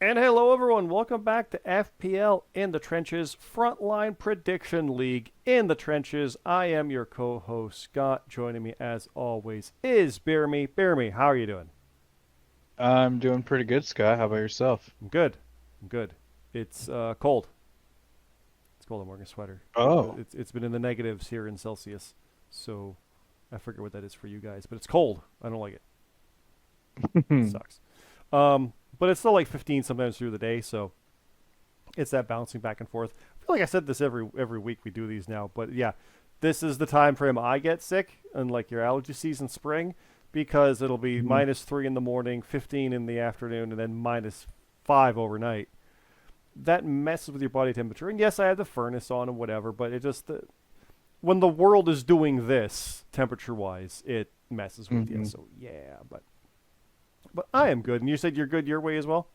And hello, everyone. Welcome back to FPL in the Trenches, Frontline Prediction League in the Trenches. I am your co-host, Scott. Joining me, as always, is BeerMe. BeerMe, how are you doing? I'm doing pretty good, Scott. How about yourself? I'm good. I'm good. It's cold. It's cold. I'm wearing a sweater. Oh. It's been in the negatives here in Celsius, so I forget what that is for you guys. But it's cold. I don't like it. It sucks. But it's still like 15 sometimes through the day, so it's that bouncing back and forth. I feel like I said this every week we do these now, but yeah, this is the time frame I get sick, unlike your allergy season spring, because it'll be -3 in the morning, 15 in the afternoon, and then -5 overnight. That messes with your body temperature. And yes, I have the furnace on and whatever, but it just when the world is doing this temperature wise, it messes with you. So yeah, but I am good. And you said you're good your way as well?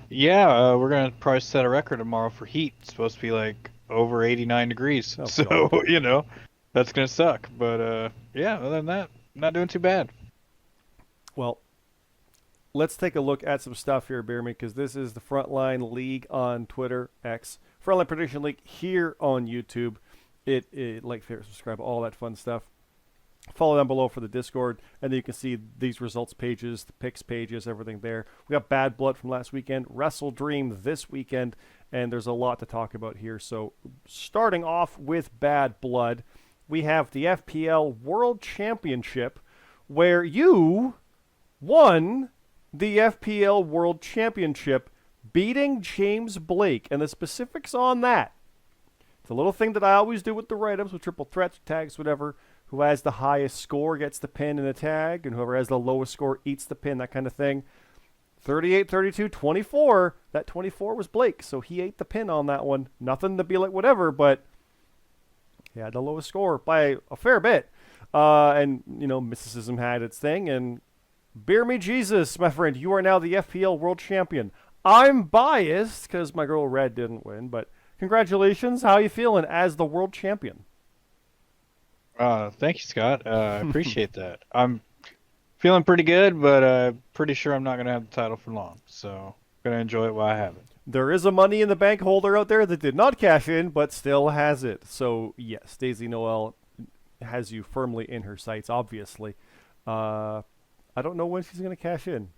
Yeah, we're gonna probably set a record tomorrow for heat. It's supposed to be like over 89 degrees. Oh, So, God. that's gonna suck. But yeah, other than that, not doing too bad. Well, let's take a look at some stuff here, Beer Me, because this is the Frontline League on Twitter, X. Frontline Prediction League here on YouTube. It like, favorite, subscribe, all that fun stuff. Follow down below for the Discord, and then you can see these results pages, the picks pages, everything there. We got Bad Blood from last weekend, WrestleDream this weekend, and there's a lot to talk about here. So starting off with Bad Blood, we have the FPL World Championship, where you won the FPL World Championship, beating James Blake, and the specifics on that. It's a little thing that I always do with the write-ups, with triple threats, tags, whatever. Who has the highest score gets the pin and the tag, and whoever has the lowest score eats the pin, that kind of thing. 38, 32, 24. That 24 was Blake, so he ate the pin on that one. Nothing to be like whatever, but he had the lowest score by a fair bit. And, mysticism had its thing, and Beer Me Jesus, my friend, you are now the FPL World Champion. I'm biased because my girl Red didn't win, but congratulations. How you feeling as the World Champion? Thank you, Scott. I appreciate that. I'm feeling pretty good, but pretty sure I'm not gonna have the title for long. So, gonna enjoy it while I have it. There is a money in the bank holder out there that did not cash in, but still has it. So yes, Daisy Noel has you firmly in her sights. Obviously, I don't know when she's going to cash in.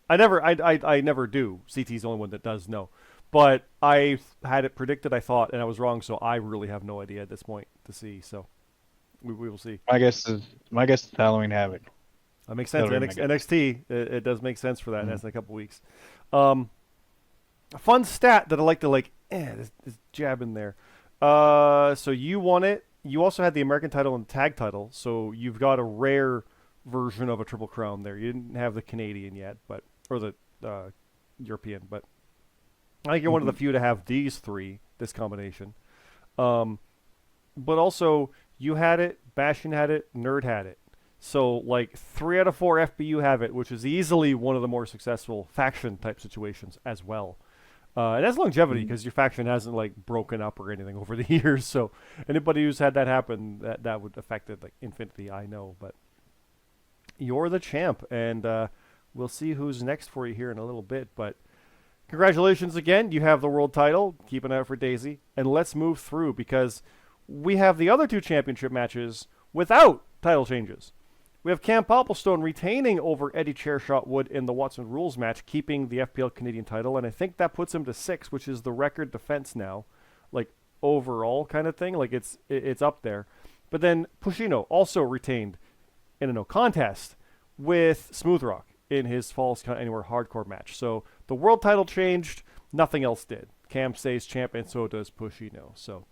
I never do. CT's the only one that does know, but I had it predicted. I thought, and I was wrong. So I really have no idea at this point to see. So we will see. My guess is Halloween Havoc. That makes sense. That'll be my guess. NXT, it does make sense for that. And that's in a couple weeks. A fun stat that I like to this jab in there. So you won it. You also had the American title and tag title, so you've got a rare version of a triple crown there. You didn't have the Canadian yet, or the European, but I think you're one of the few to have these three, this combination. But also you had it, Bastion had it, Nerd had it. So like 3 out of 4 FBU have it, which is easily one of the more successful faction type situations as well. And that's longevity because your faction hasn't like broken up or anything over the years. So anybody who's had that happen, that would affect it like infinity. I know, but you're the champ, and we'll see who's next for you here in a little bit. But congratulations again. You have the world title. Keep an eye out for Daisy, and let's move through because we have the other 2 championship matches without title changes. We have Cam Popplestone retaining over Eddie Chairshot Wood in the Watson Rules match, keeping the FPL Canadian title, and I think that puts him to 6, which is the record defense now, like overall kind of thing. Like it's up there. But then Pushino also retained in a no contest with Smooth Rock in his Falls Count Anywhere hardcore match. So the world title changed, nothing else did. Cam stays champ, and so does Pushino. So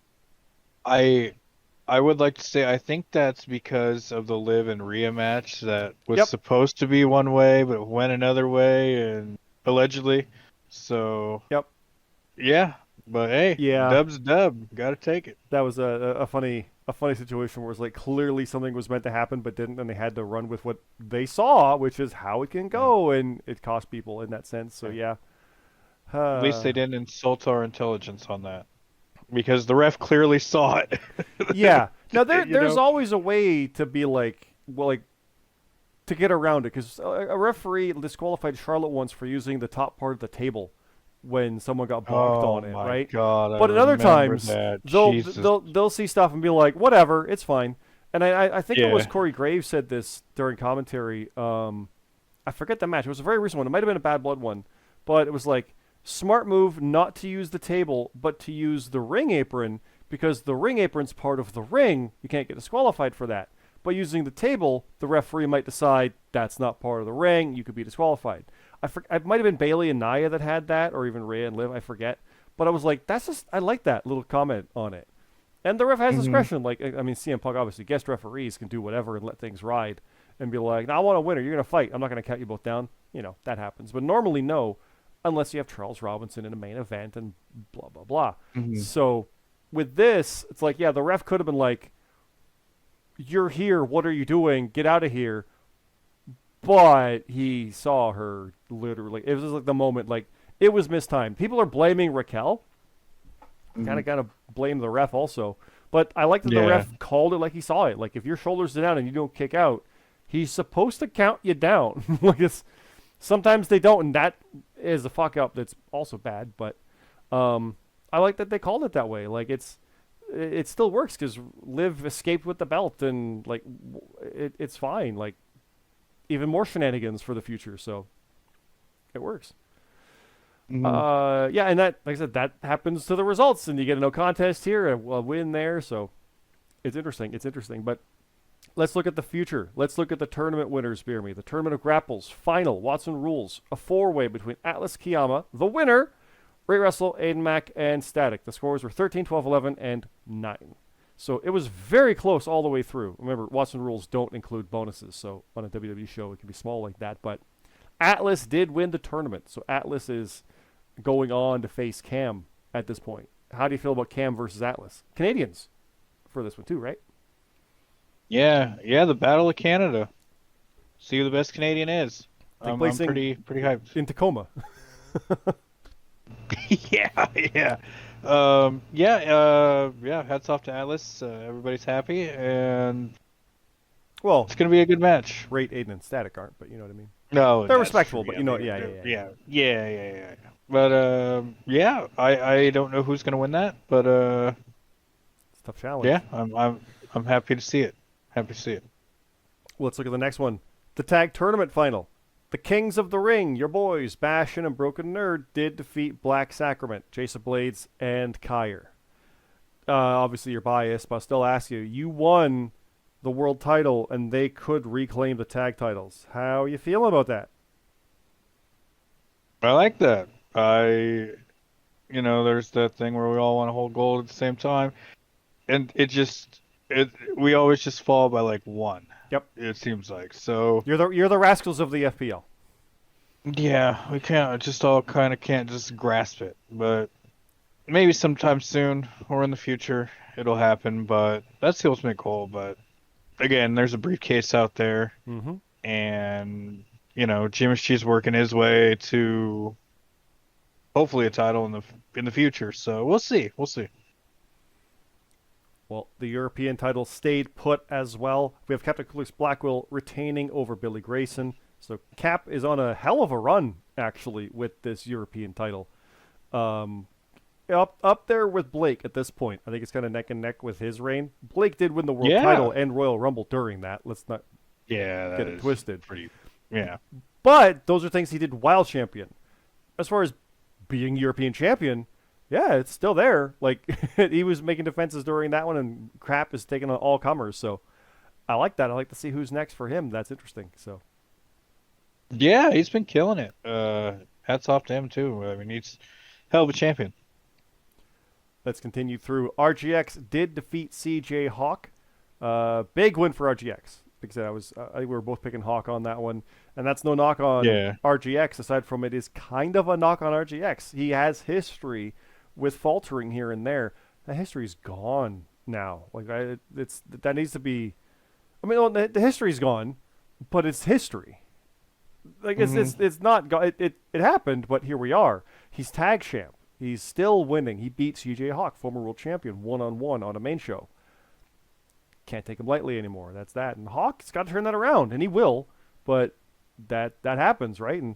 I would like to say I think that's because of the Liv and Rhea match that was yep, supposed to be one way, but it went another way, and allegedly. So yep, yeah, but hey, yeah. dub's a dub. Gotta take it. That was a funny situation where it's like clearly something was meant to happen but didn't, and they had to run with what they saw, which is how it can go, and it cost people in that sense. So yeah. At least they didn't insult our intelligence on that, because the ref clearly saw it. Yeah. Now there's You know? always a way to be like, well, like to get around it, because a referee disqualified Charlotte once for using the top part of the table when someone got blocked Oh on it, my right? God, I But at other remember times, that. they'll Jesus. they'll they'll see stuff and be like, whatever, it's fine. And I think it was Yeah. Corey Graves said this during commentary. I forget the match. It was a very recent one. It might have been a Bad Blood one, but it was like smart move not to use the table, but to use the ring apron, because the ring apron's part of the ring. You can't get disqualified for that. But using the table, the referee might decide that's not part of the ring. You could be disqualified. It might have been Bailey and Nia that had that, or even Rhea and Liv. I forget. But I was like, I like that little comment on it. And the ref has Hmm. discretion. Like, I mean, CM Punk, obviously, guest referees can do whatever and let things ride and be like, "No, I want a winner. You're going to fight. I'm not going to count you both down." That happens. But normally, no, unless you have Charles Robinson in a main event and blah, blah, blah. Hmm. So with this, it's like, yeah, the ref could have been like, "You're here. What are you doing? Get out of here." But he saw her literally. It was like the moment, like, it was mistimed. People are blaming Raquel. Hmm. Kind of blame the ref also. But I like that the Yeah. ref called it like he saw it. Like, if your shoulders are down and you don't kick out, he's supposed to count you down. Like, sometimes they don't, and that is a fuck up. That's also bad. But I like that they called it that way. Like, it still works because Liv escaped with the belt, and like it's fine. Like, even more shenanigans for the future. So it works. Hmm. Yeah, and that, like I said, that happens to the results, and you get a no contest here, a win there. So it's interesting. It's interesting. But let's look at the future. Let's look at the tournament winners, BeerMe. The Tournament of Grapples final, Watson Rules, a four-way between Atlas Kiyama, the winner, Ray Russell, Aiden Mack, and Static. The scores were 13, 12, 11, and 9. So it was very close all the way through. Remember, Watson Rules don't include bonuses, so on a WWE show it can be small like that. But Atlas did win the tournament, so Atlas is going on to face Cam at this point. How do you feel about Cam versus Atlas? Canadians for this one too, right? Yeah. Yeah. The Battle of Canada. See who the best Canadian is. Take I'm place pretty hyped. in Tacoma. Yeah. Yeah. Yeah. Yeah. Hats off to Atlas. Everybody's happy, and Well, it's gonna be a good match. Rate Aiden and Static aren't, but you know what I mean. No, They're that's respectful, true. but Yeah, you know, they, yeah, yeah, they're- yeah, yeah. yeah, yeah, yeah, yeah, yeah. But yeah, I don't know who's gonna win that, but It's a tough challenge. yeah, I'm happy to see it. Happy to see it. Let's look at the next one. The tag tournament final. The Kings of the Ring, your boys, Bastion and Broken Nerd, did defeat Black Sacrament, Jason Blades, and Kyer. Obviously, you're biased, but I'll still ask you. You won the world title, and they could reclaim the tag titles. How you feeling about that? I like that. There's that thing where we all want to hold gold at the same time, and we always just fall by like one. Yep. It seems like so. You're the rascals of the FPL. Yeah, we can't just all kind of can't just grasp it, but maybe sometime soon or in the future it'll happen. But that's the ultimate goal. But again, there's a briefcase out there, Mm-hmm. and Jim She's working his way to hopefully a title in the future. So we'll see. We'll see. Well, the European title stayed put as well. We have Captain Coolix Blackwell retaining over Billy Grayson. So Cap is on a hell of a run, actually, with this European title. Up there with Blake at this point. I think it's kind of neck and neck with his reign. Blake did win the world Yeah. title and Royal Rumble during that. Let's not Yeah, that get it is twisted. pretty. Yeah. But those are things he did while champion. As far as being European champion, yeah, it's still there. Like, he was making defenses during that one, and Crap is taking on all comers. So I like that. I like to see who's next for him. That's interesting. So Yeah, he's been killing it. Hats off to him too. I mean, he's hell of a champion. let's continue through. RGX did defeat CJ Hawk. Big win for RGX. Because I think we were both picking Hawk on that one, and that's no knock on Yeah. RGX. Aside from it is kind of a knock on RGX. He has history with faltering here and there. That history's gone now. Like, that needs to be. I mean, the history's gone, but it's history. Like, it's not. It happened, but here we are. He's tag champ. He's still winning. He beat CJ Hawk, former world champion, 1-on-1 on a main show. Can't take him lightly anymore. That's that. And Hawk's got to turn that around, and he will. but that happens, right? And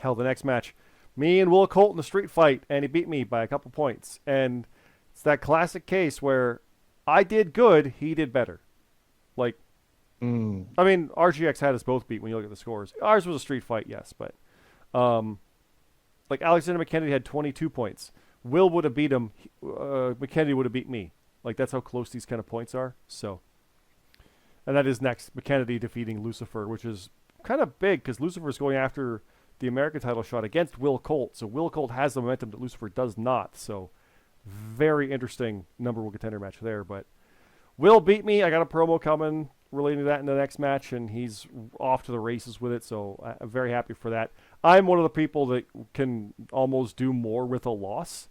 hell, the next match, me and Will Colt in a street fight, and he beat me by a couple points. And it's that classic case where I did good, he did better. Like, I mean, RGX had us both beat when you look at the scores. Ours was a street fight, yes, but like Alexander McKennedy had 22 points. Will would have beat him. McKennedy would have beat me. Like, that's how close these kind of points are. So, and that is next, McKennedy defeating Lucifer, which is kind of big because Lucifer is going after the American title shot against Will Colt. So Will Colt has the momentum that Lucifer does not. So very interesting number one contender match there. But Will beat me. I got a promo coming relating to that in the next match, and he's off to the races with it. So I'm very happy for that. I'm one of the people that can almost do more with a loss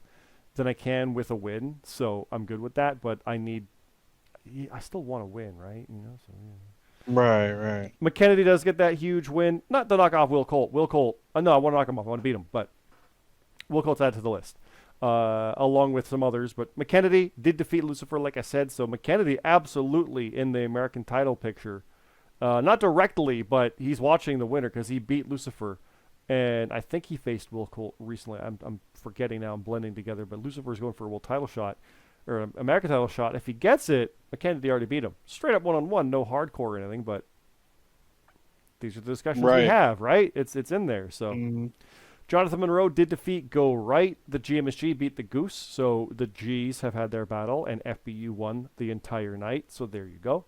than I can with a win. So I'm good with that. But I still want to win, right? You know. So yeah. Right. McKennedy does get that huge win. Not to knock off Will Colt. No, I want to knock him off. I want to beat him. But Will Colt's added to the list, along with some others. But McKennedy did defeat Lucifer, like I said. So McKennedy absolutely in the American title picture. Not directly, but he's watching the winner because he beat Lucifer. And I think he faced Will Colt recently. I'm forgetting now. I'm blending together. But Lucifer's going for a world title shot. Or an American title shot. If he gets it, McKennedy already beat him. Straight up one-on-one, no hardcore or anything, but these are the discussions we have, right? It's in there. So Jonathan Monroe did defeat Go Right. The GMSG beat the Goose, so the G's have had their battle, and FBU won the entire night, so there you go.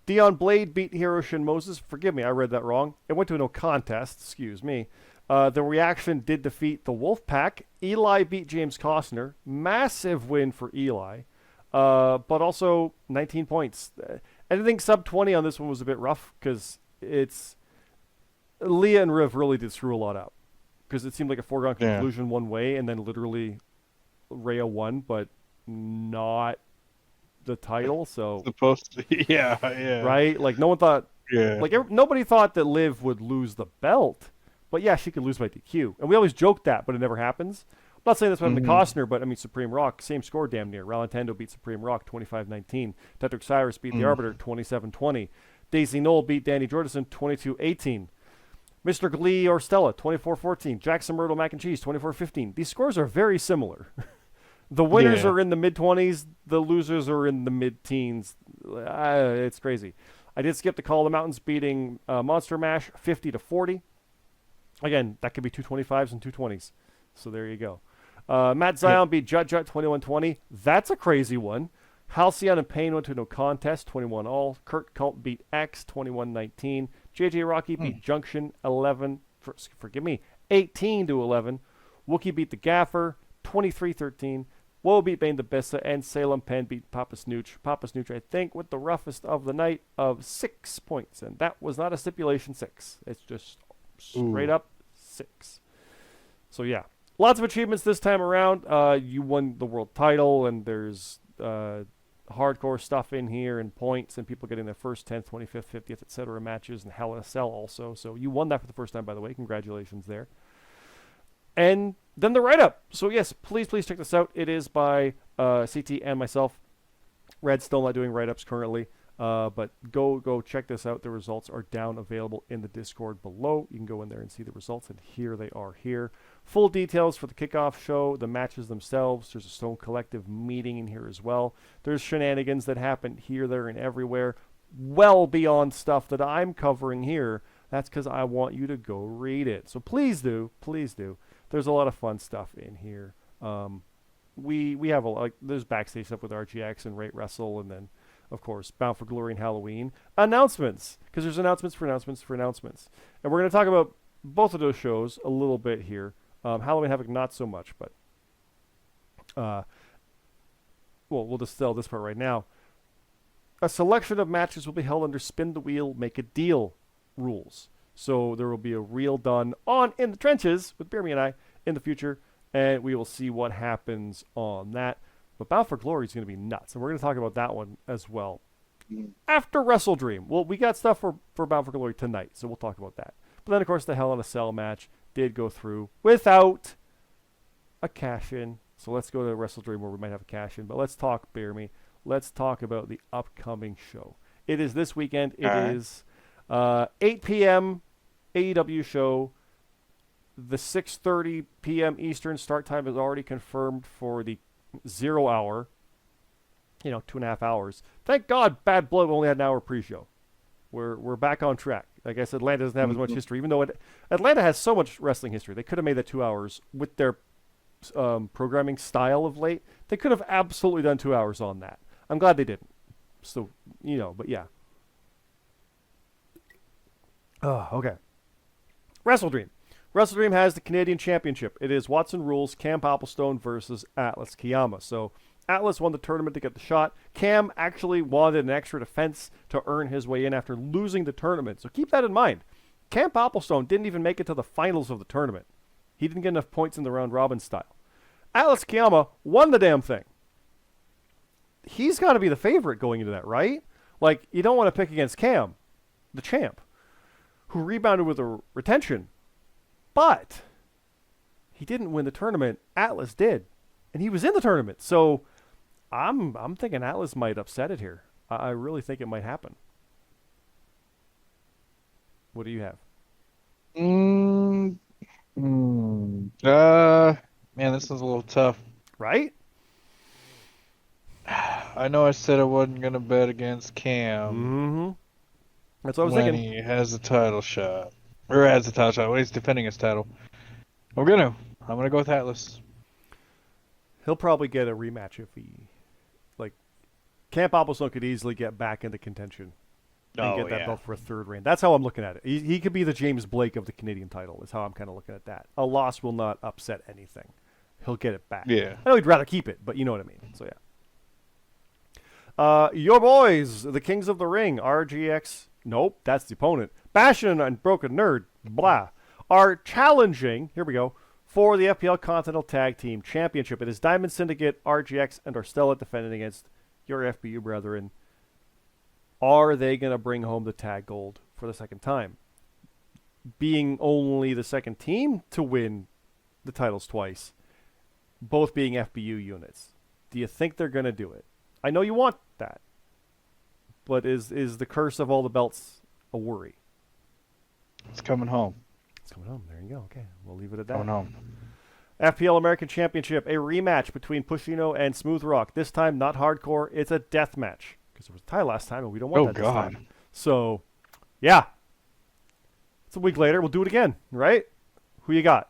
Dion Blade beat Hiroshi Moses. Forgive me, I read that wrong. It went to a no contest, excuse me. The Reaction did defeat the Wolfpack. Eli beat James Costner. Massive win for Eli. But also 19 points. Anything sub 20 on this one was a bit rough because it's... Leah and Riv really did screw a lot up. Because it seemed like a foregone conclusion one way, and then literally Rhea won, but not the title, so... Supposed to, yeah. Right? Like, no one thought... Yeah. Like, nobody thought that Liv would lose the belt. But yeah, she could lose by DQ. And we always joked that, but it never happens. I'm not saying that's what happened to Costner, but I mean, Supreme Rock, same score damn near. Ralantando beat Supreme Rock 25-19. Tetrick Cyrus beat the Arbiter 27-20. Daisy Knoll beat Danny Jordison 22-18. Mr. Glee or Stella 24-14. Jackson Myrtle Mac and Cheese 24-15. These scores are very similar. The winners are in the mid-20s. The losers are in the mid-teens. It's crazy. I did skip the Call of the Mountains beating Monster Mash 50-40. Again, that could be 225s and 220s. So there you go. Matt Zion beat Jut 21-20. That's a crazy one. Halcyon and Payne went to no contest, 21-all. Kurt Cult beat X, 21-19. JJ Rocky beat Junction 18-11. Wookie beat the Gaffer, 23-13. Woe beat Bane the Bissa, and Salem Penn beat Papa Snooch. Papa Snooch, I think, with the roughest of the night of 6 points. And that was not a stipulation 6. It's just straight up 6. So, yeah. Lots of achievements this time around. You won the world title, and there's hardcore stuff in here, and points, and people getting their first 10th, 25th, 50th, etc. matches, and Hell in a Cell also. So you won that for the first time, by the way. Congratulations there. And then the write-up. So, yes, please check this out. It is by CT and myself. Red's still not doing write-ups currently. But go check this out. The results are down, available in the Discord below. You can go in there and see the results, and here they are here. Full details for the kickoff show, the matches themselves. There's a Stone Collective meeting in here as well. There's shenanigans that happen here, there, and everywhere, well beyond stuff that I'm covering here. That's because I want you to go read it. So please do. There's a lot of fun stuff in here. We have there's backstage stuff with RGX and Rate Wrestle, and then of course, Bound for Glory and Halloween. Announcements, because there's announcements. And we're going to talk about both of those shows a little bit here. Halloween Havoc, not so much, but we'll just tell this part right now. A selection of matches will be held under Spin the Wheel, Make a Deal rules. So there will be a reel done on In the Trenches with BeerMe and I in the future, and we will see what happens on that. But Bound for Glory is going to be nuts, and we're going to talk about that one as well. After WrestleDream, well, we got stuff for Bound for Glory tonight, so we'll talk about that. But then, of course, the Hell in a Cell match did go through without a cash-in. So let's go to WrestleDream where we might have a cash-in. But let's talk BeerMe. Let's talk about the upcoming show. It is this weekend. It is 8 p.m. AEW show. The 6:30 p.m. Eastern start time is already confirmed for the 0 hour. 2.5 hours. Thank God Bad Blood only had an hour pre-show. We're back on track. I guess Atlanta doesn't have as much history, even though Atlanta has so much wrestling history. They could have made that 2 hours with their programming style of late. They could have absolutely done 2 hours on that. I'm glad they didn't. So, but yeah. Oh, okay. WrestleDream. WrestleDream has the Canadian Championship. It is Watson Rules, Cam Popplestone versus Atlas Kiyama. So Atlas won the tournament to get the shot. Cam actually wanted an extra defense to earn his way in after losing the tournament. So keep that in mind. Cam Popplestone didn't even make it to the finals of the tournament. He didn't get enough points in the round robin style. Atlas Kiyama won the damn thing. He's got to be the favorite going into that, right? Like, you don't want to pick against Cam, the champ, who rebounded with a retention. But he didn't win the tournament. Atlas did. And he was in the tournament. So I'm thinking Atlas might upset it here. I really think it might happen. What do you have? Man, this is a little tough. Right? I know I said I wasn't gonna bet against Cam Mm-hmm. That's what I was when thinking. he has a title shot. Or has a title shot when he's defending his title. I'm gonna go with Atlas. He'll probably get a rematch if he, Cam Popplestone could easily get back into contention and get that belt for a third reign. That's how I'm looking at it. He could be the James Blake of the Canadian title is how I'm kind of looking at that. A loss will not upset anything. He'll get it back. Yeah. I know he'd rather keep it, but you know what I mean. So, yeah. Your boys, the Kings of the Ring, RGX. Nope, that's the opponent. Bastion and Broken Nerd, blah, are challenging, here we go, for the FPL Continental Tag Team Championship. It is Diamond Syndicate, RGX, and Arstella defending against your FBU brethren. Are they going to bring home the tag gold for the second time? Being only the second team to win the titles twice, both being FBU units. Do you think they're going to do it? I know you want that, but is the curse of all the belts a worry? It's coming home. It's coming home. There you go. Okay, we'll leave it at that. Coming home. FPL American Championship, a rematch between Pushino and Smooth Rock. This time, not hardcore. It's a death match because there was a tie last time, and we don't want that this time. So, yeah. It's a week later. We'll do it again, right? Who you got?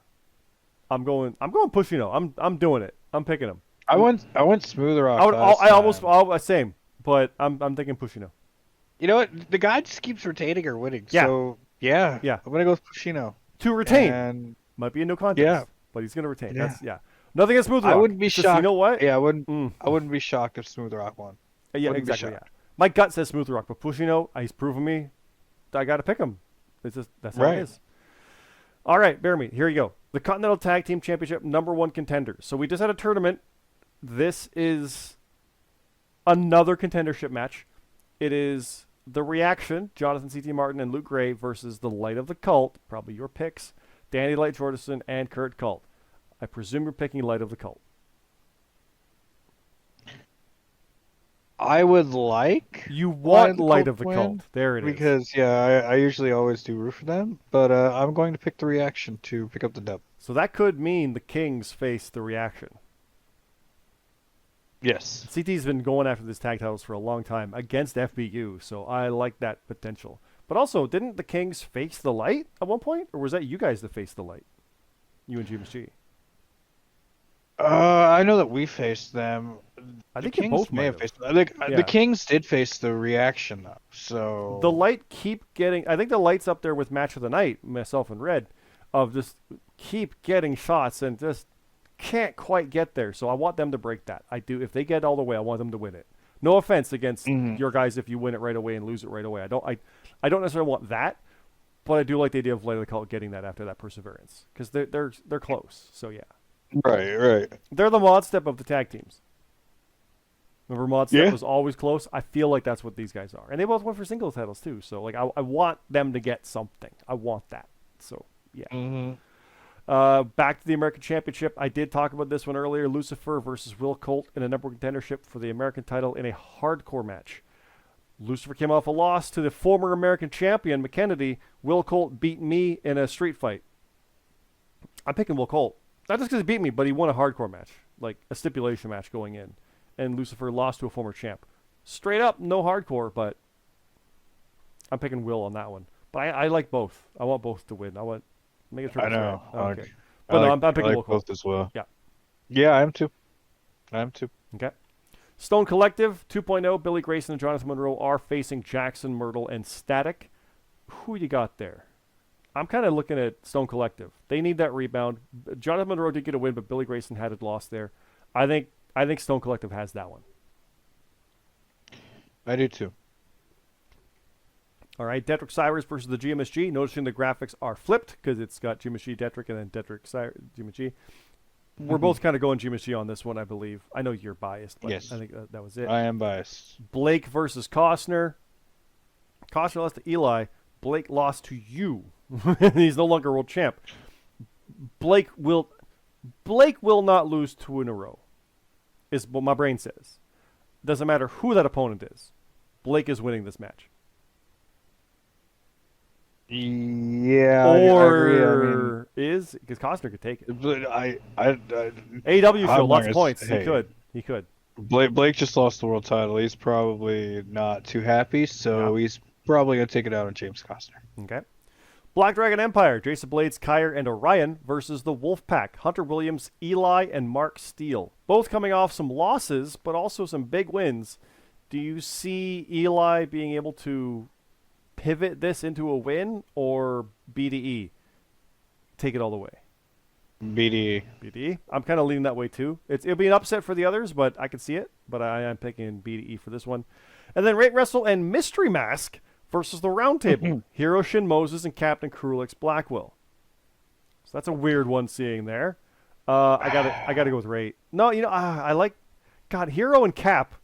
I'm going Pushino. I'm doing it. I'm picking him. I went Smooth Rock. Same, but I'm thinking Pushino. You know what? The guy just keeps retaining or winning. Yeah. So yeah. I'm gonna go with Pushino. To retain. And might be a no contest. Yeah. But he's gonna retain. Yeah. That's nothing against Smooth Rock. I wouldn't be shocked. You know what? Yeah, I wouldn't be shocked if Smooth Rock won. Yeah, exactly. Yeah. My gut says Smooth Rock, but Pushino, he's proven me. I got to pick him. That's how it is. All right, BeerMe, here you go. The Continental Tag Team Championship #1 contender. So we just had a tournament. This is another contendership match. It is the Reaction, Jonathan C.T. Martin and Luke Gray versus the Light of the Cult, probably your picks, Danny Light Jordison and Kurt Cult. I presume you're picking Light of the Cult. I would like. You want Light of the Cult. There it is. Because, I usually always do root for them, but I'm going to pick the Reaction to pick up the dub. So that could mean the Kings face the Reaction. Yes. CT's been going after these tag titles for a long time against FBU, so I like that potential. But also, didn't the Kings face the Light at one point? Or was that you guys that faced the Light? You and GMSG? I know that we faced them. I think Kings both may have faced them. The Kings did face the Reaction, though. So the Light keep getting... I think the Light's up there with Match of the Night, myself and Red, of just keep getting shots and just can't quite get there. So I want them to break that. I do. If they get all the way, I want them to win it. No offense against your guys if you win it right away and lose it right away. I don't necessarily want that, but I do like the idea of Light of the Cult getting that after that perseverance because they're close. So yeah. Right. They're the Mod Step of the tag teams. Remember Mod Step was always close? I feel like that's what these guys are. And they both went for singles titles too. So like I want them to get something. I want that. So yeah. Back to the American Championship. I did talk about this one earlier. Lucifer versus Will Colt in a #1 contendership for the American title in a hardcore match. Lucifer came off a loss to the former American champion, McKennedy. Will Colt beat me in a street fight. I'm picking Will Colt. Not just because he beat me, but he won a hardcore match, like a stipulation match going in. And Lucifer lost to a former champ. Straight up, no hardcore, but I'm picking Will on that one. But I like both. I want both to win. I want make it triple I know. threat. Okay. But no, I'm picking Will Colt. Both as well. Yeah. Yeah, I am too. Okay. Stone Collective 2.0, Billy Grayson and Jonathan Monroe are facing Jackson, Myrtle, and Static. Who you got there? I'm kind of looking at Stone Collective. They need that rebound. Jonathan Monroe did get a win, but Billy Grayson had a loss there. I think Stone Collective has that one. I do too. All right, Detrick Cyrus versus the GMSG. Noticing the graphics are flipped because it's got GMSG Detrick and then Detrick Cyrus GMSG. We're both kind of going GMSG on this one, I believe. I know you're biased, but Yes. I think that was it. I am biased. Blake versus Costner. Costner lost to Eli. Blake lost to you. He's no longer world champ. Blake will not lose two in a row, is what my brain says. Doesn't matter who that opponent is. Blake is winning this match. Yeah, Or I agree. is because Costner could take it. But AEW show lots of points. Hey. He could. Blake just lost the world title. He's probably not too happy, so he's probably gonna take it out on James Costner. Okay. Black Dragon Empire, Jason Blades, Kyer, and Orion versus the Wolfpack, Hunter Williams, Eli, and Mark Steele. Both coming off some losses, but also some big wins. Do you see Eli being able to pivot this into a win, or BDE take it all the way? BDE. I'm kind of leaning that way too. It'll be an upset for the others, but I can see it. But I am picking BDE for this one. And then Rate Wrestle and Mystery Mask versus the Roundtable. Hero Shin Moses and Captain Krulix Blackwell. So that's a weird one seeing there. I gotta go with Rate. No, I like Hero and Cap.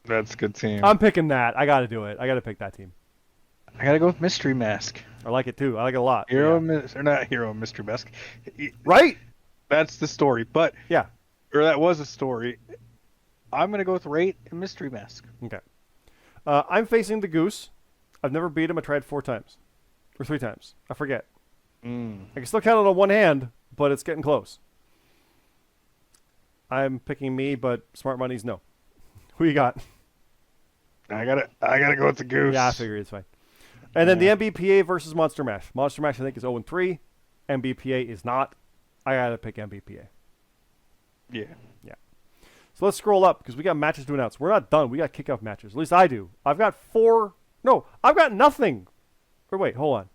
That's a good team. I'm picking that. I gotta do it. I gotta pick that team. I gotta go with Mystery Mask. I like it too. I like it a lot. Not Hero Mystery Mask. Right? That's the story. But yeah, or that was a story. I'm gonna go with Rate and Mystery Mask. Okay. I'm facing the Goose. I've never beat him. I tried 4 times. Or 3 times. I forget. I can still count it on one hand, but it's getting close. I'm picking me, but Smart Money's no. Who you got? I gotta go with the Goose. Yeah, I figure it's fine. And then the MBPA versus Monster Mash. Monster Mash, I think, is 0-3. MBPA is not. I gotta pick MBPA. Yeah. So let's scroll up because we got matches to announce. We're not done. We got kickoff matches. At least I do. I've got 4. No, I've got nothing. Or wait, hold on.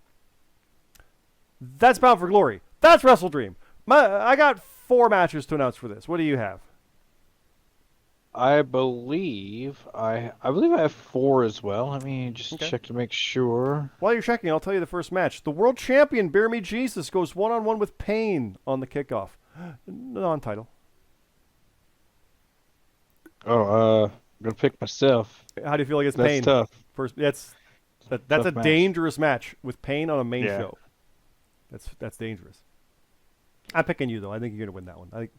That's Bound for Glory. That's WrestleDream. I got 4 matches to announce for this. What do you have? I believe I have 4 as well. Let me just check to make sure. While you're checking, I'll tell you the first match. The world champion, BeerMe Jesus, goes one-on-one with Pain on the kickoff. Non-title. I'm gonna pick myself. How do you feel against That's Pain? tough. First, that's a match. dangerous match with Pain on a main show. That's dangerous. I'm picking you though. I think you're gonna win that one.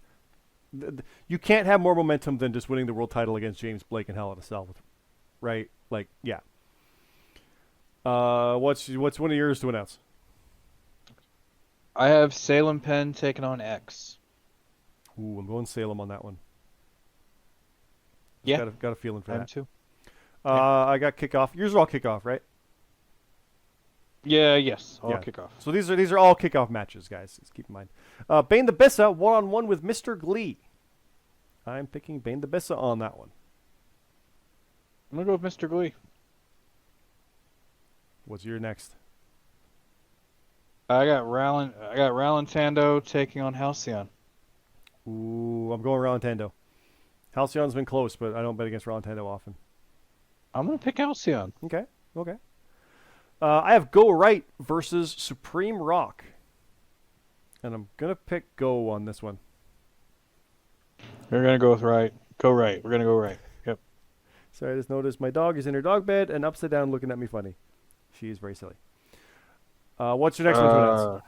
You can't have more momentum than just winning the world title against James Blake in Hell in a Cell, right? Like, yeah. What's one of yours to announce? I have Salem Penn taking on X. Ooh, I'm going Salem on that one. Yeah, got a feeling for that too. I got Kickoff. Yours are all Kickoff, right? Yeah, yes, all Kickoff. So these are all Kickoff matches, guys. Just keep in mind. Bane the Bissa one-on-one with Mr. Glee. I'm picking Bane the Bissa on that one. I'm gonna go with Mr. Glee. What's your next? I got Rallentando taking on Halcyon. Ooh, I'm going Rallentando. Halcyon's been close, but I don't bet against Rallentando often. I'm gonna pick Halcyon. Okay. I have Go Right versus Supreme Rock. And I'm going to pick Go on this one. We're going to go with Right. Go Right. We're going to go Right. Yep. Sorry, I just noticed my dog is in her dog bed and upside down looking at me funny. She is very silly. What's your next one to announce?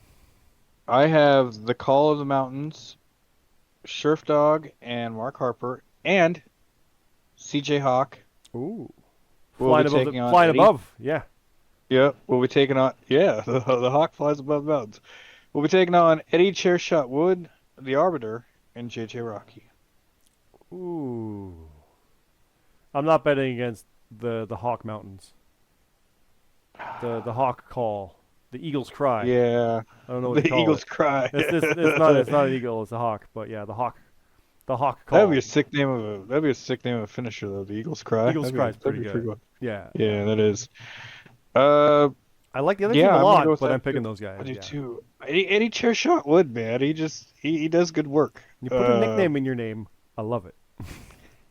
I have The Call of the Mountains, Sheriff Dog, and Mark Harper, and CJ Hawk. Ooh. We'll be taking on flying Eddie. above. Yeah. Yeah, we'll be taking on. Yeah, the Hawk flies above mountains. We'll be taking on Eddie Chairshot Wood, the Arbiter, and JJ Rocky. Ooh. I'm not betting against the Hawk Mountains. The Hawk Call. The Eagle's Cry. Yeah, I don't know what to the call Eagles it. cry. It's not an eagle, it's a hawk, but yeah, the Hawk Call. That'd be a sick name of a. That'd be a sick name of a finisher though. The Eagles cry. Eagle's Cry is pretty that'd be good. cool. Yeah. Yeah, that is. Uh, I like the other yeah, team a I'm gonna go lot, with but that I'm picking too. those guys. I do Yeah. too. Eddie Chairshot Wood, man. He does good work. You put a nickname in your name. I love it.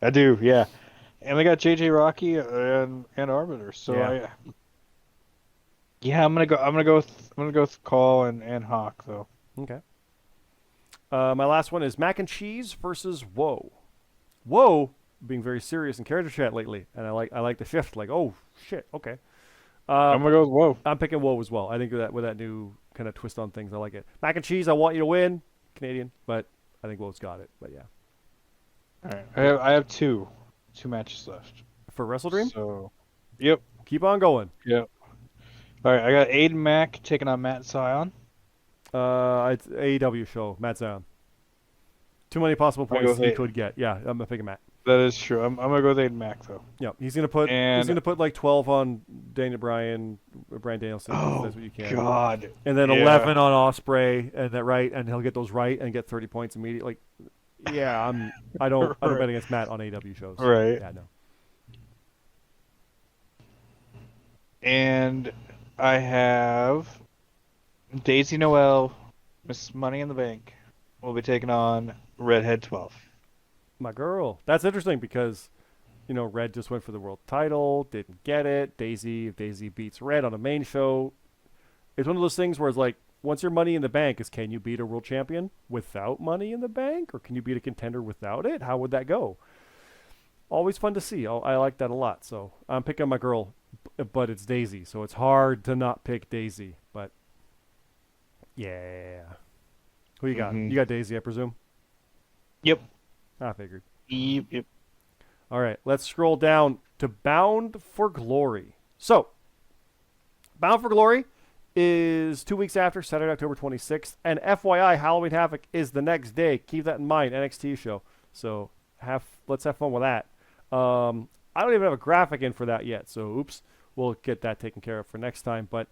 I do, yeah. And they got JJ Rocky and Arbiter. So Yeah. yeah, I'm gonna go with Call and Hawk though. Okay. My last one is Mac and Cheese versus Whoa. Whoa being very serious in character chat lately, and I like the shift. Like, oh shit, okay. I'm gonna go with Whoa. I'm picking Whoa as well. I think with that new kind of twist on things, I like it. Mac and Cheese, I want you to win, Canadian, but I think Whoa's got it. But yeah. All right, I have two matches left. For WrestleDream, So, yep, keep on going. yep. All right, I got Aiden Mack taking on Matt Zion. It's AEW show, Matt Zion. Too many possible I'll go points with he eight. could get. Yeah, I'm picking Matt. That is true. I'm gonna go with Aiden Mack though. Yeah, he's And- gonna put like 12 on Brian Danielson. Oh That's what you can. God. And then Yeah. 11 on Osprey, and that right, and he'll get those right and get 30 points immediately. Like, yeah, I don't bet against Matt on AEW shows. Right. Yeah, no. And I have Daisy Noel, Miss Money in the Bank, will be taking on Redhead 12. My girl. That's interesting because, Red just went for the world title, didn't get it. If Daisy beats Red on a main show, it's one of those things where it's like, once your Money in the Bank is, can you beat a world champion without Money in the Bank, or can you beat a contender without it? How would that go? Always fun to see. I like that a lot. So I'm picking my girl, but it's Daisy, so it's hard to not pick Daisy. But yeah, who you got? Mhm. You got Daisy, I presume. Yep. I figured. Yep. All right, let's scroll down to Bound for Glory. So, Bound for Glory is 2 weeks after, Saturday, October 26th. And FYI, Halloween Havoc is the next day. Keep that in mind, NXT show. So, let's have fun with that. I don't even have a graphic in for that yet, so oops. We'll get that taken care of for next time. But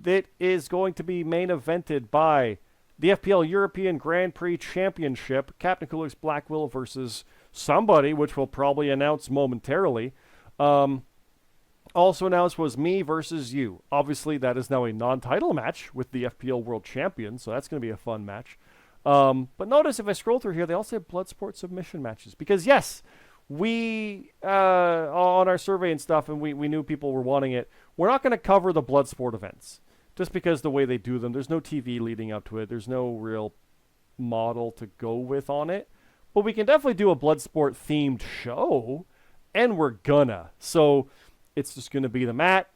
it is going to be main evented by the FPL European Grand Prix Championship, Captain Cooler's Black Will versus somebody, which we'll probably announce momentarily. Also announced was me versus you. Obviously, that is now a non-title match with the FPL World Champion, so that's going to be a fun match. But notice if I scroll through here, they also have Bloodsport submission matches. Because, yes, we, on our survey and stuff, and we knew people were wanting it, we're not going to cover the Bloodsport events. Just because the way they do them, there's no TV leading up to it. There's no real model to go with on it. But we can definitely do a Bloodsport-themed show, and we're gonna. So it's just going to be the mat,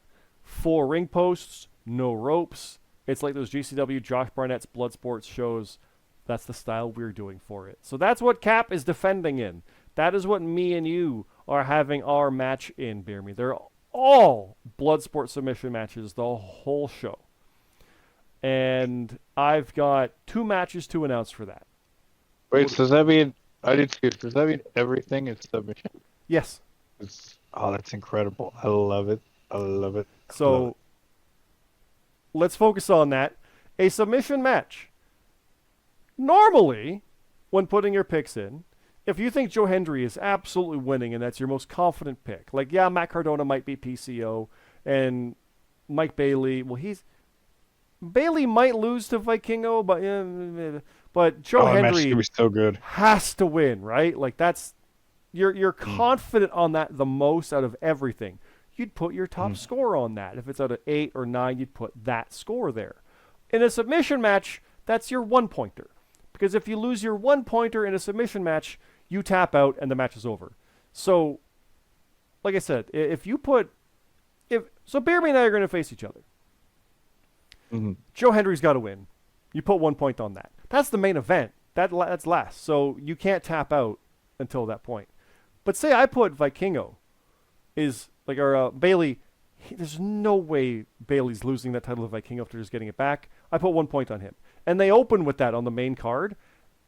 4 ring posts, no ropes. It's like those GCW Josh Barnett's Bloodsport shows. That's the style we're doing for it. So that's what Cap is defending in. That is what me and you are having our match in, BeerMe. They're all Bloodsport submission matches the whole show. And I've got 2 matches to announce for that. Wait, so does that mean I did too? Does that mean everything is submission? Yes. Oh, that's incredible. I love it. I love it. So let's focus on that. A submission match. Normally, when putting your picks in, if you think Joe Hendry is absolutely winning and that's your most confident pick, like, yeah, Matt Cardona might be PCO, and Mike Bailey, Bailey might lose to Vikingo, but Joe that match is Hendry gonna be so good. has to win, right? Like, that's you're confident on that the most out of everything. You'd put your top score on that. If it's out of 8 or 9, you'd put that score there. In a submission match, that's your 1-pointer. Because if you lose your 1-pointer in a submission match, you tap out and the match is over. So, like I said, so BeerMe and I are going to face each other. Mm-hmm. Joe Hendry's got to win. You put 1 point on that. That's the main event. That's last. So you can't tap out until that point. But say I put Vikingo is Bailey. There's no way Bailey's losing that title to Vikingo after just getting it back. I put 1 point on him, and they open with that on the main card,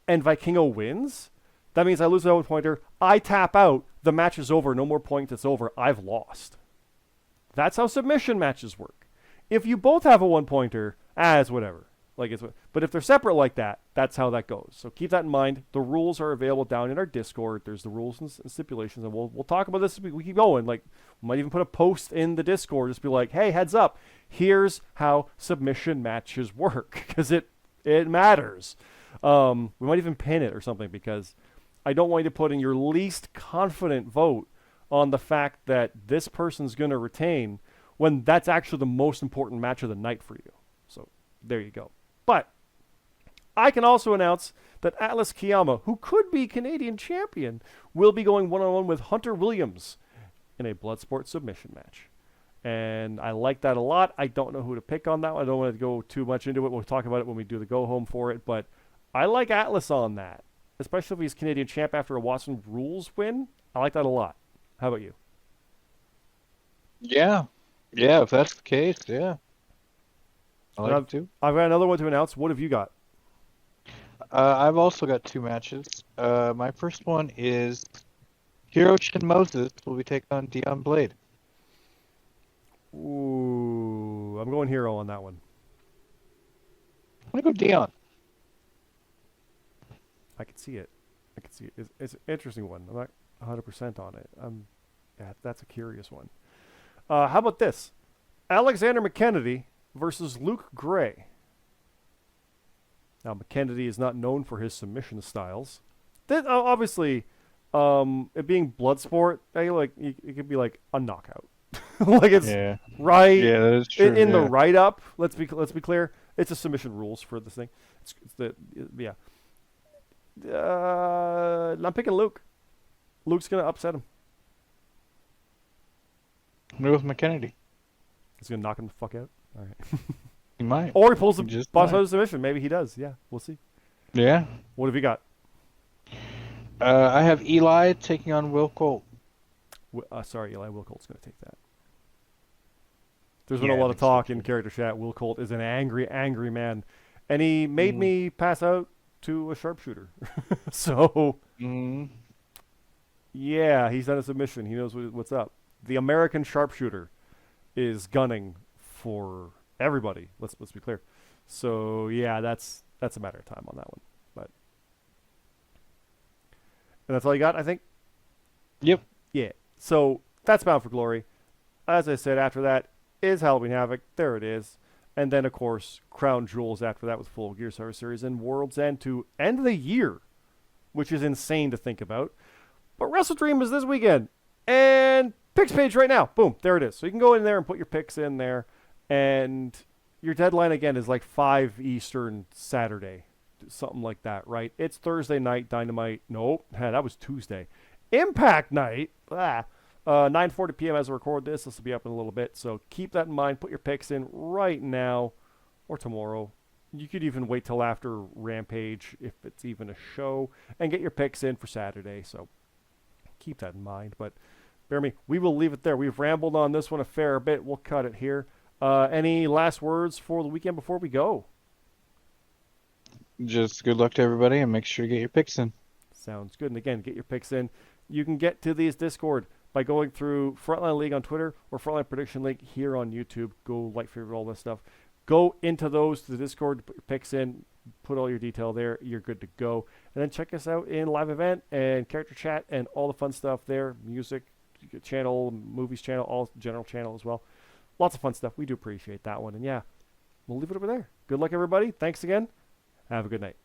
and Vikingo wins. That means I lose that 1 pointer. I tap out. The match is over. No more points. It's over. I've lost. That's how submission matches work. If you both have a 1 pointer, it's whatever. But if they're separate like that, that's how that goes. So keep that in mind. The rules are available down in our Discord. There's the rules and stipulations, and we'll talk about this as we keep going. Like, we might even put a post in the Discord, just be like, hey, heads up, here's how submission matches work, because it matters. We might even pin it or something, because I don't want you to put in your least confident vote on the fact that this person's going to retain when that's actually the most important match of the night for you. So there you go. But I can also announce that Atlas Kiyama, who could be Canadian champion, will be going one-on-one with Hunter Williams in a Bloodsport submission match. And I like that a lot. I don't know who to pick on that one. I don't want to go too much into it. We'll talk about it when we do the go-home for it. But I like Atlas on that, especially if he's Canadian champ after a Watson Rules win. I like that a lot. How about you? Yeah. Yeah, if that's the case, yeah. I like it too. I've got another one to announce. What have you got? I've also got 2 matches. My first one is Hiroshin Moses will be taking on Dion Blade. Ooh, I'm going Hero on that one. I'm going to go Dion. I can see it. It's an interesting one. I'm not 100% on it. That's a curious one. How about this? Alexander McKennedy versus Luke Gray. Now, McKennedy is not known for his submission styles. Obviously, it being Bloodsport, it could be like a knockout. Right. Yeah, that is true. In the write-up, let's be clear. It's a submission rules for this thing. I'm picking Luke. Luke's gonna upset him. I'm with McKennedy. He's gonna knock him the fuck out. All right. He might. Or he pulls the boss out of submission. Maybe he does. Yeah, we'll see. Yeah. What have you got? I have Eli taking on Will Colt. Sorry, Eli. Will Colt's gonna take that. There's been a lot of talk in character chat. Will Colt is an angry, angry man, and he made me pass out to a sharpshooter. So, yeah, he's done a submission. He knows what's up. The American sharpshooter is gunning for everybody. Let's be clear. So yeah, that's a matter of time on that one. And that's all you got, I think. Yep. Yeah. So that's Bound for Glory. As I said, after that is Halloween Havoc. There it is. And then, of course, Crown Jewels after that with Full Gear Series and World's End to end the year, which is insane to think about. But WrestleDream is this weekend. And picks page right now. Boom. There it is. So you can go in there and put your picks in there. And your deadline, again, is like 5 Eastern Saturday. Something like that, right? It's Thursday night, Dynamite. Nope. That was Tuesday. Impact night. 9:40 p.m. as I record this. This will be up in a little bit. So keep that in mind. Put your picks in right now or tomorrow. You could even wait till after Rampage if it's even a show and get your picks in for Saturday. So keep that in mind. But BeerMe, we will leave it there. We've rambled on this one a fair bit. We'll cut it here. Any last words for the weekend before we go? Just good luck to everybody and make sure to get your picks in. Sounds good. And again, get your picks in. You can get to these Discord by going through Frontline League on Twitter or Frontline Prediction League here on YouTube. Go like, favorite, all this stuff. Go into those to the Discord, put your picks in, put all your detail there. You're good to go. And then check us out in live event and character chat and all the fun stuff there. Music channel, movies channel, all general channel as well. Lots of fun stuff. We do appreciate that one. And yeah, we'll leave it over there. Good luck, everybody. Thanks again. Have a good night.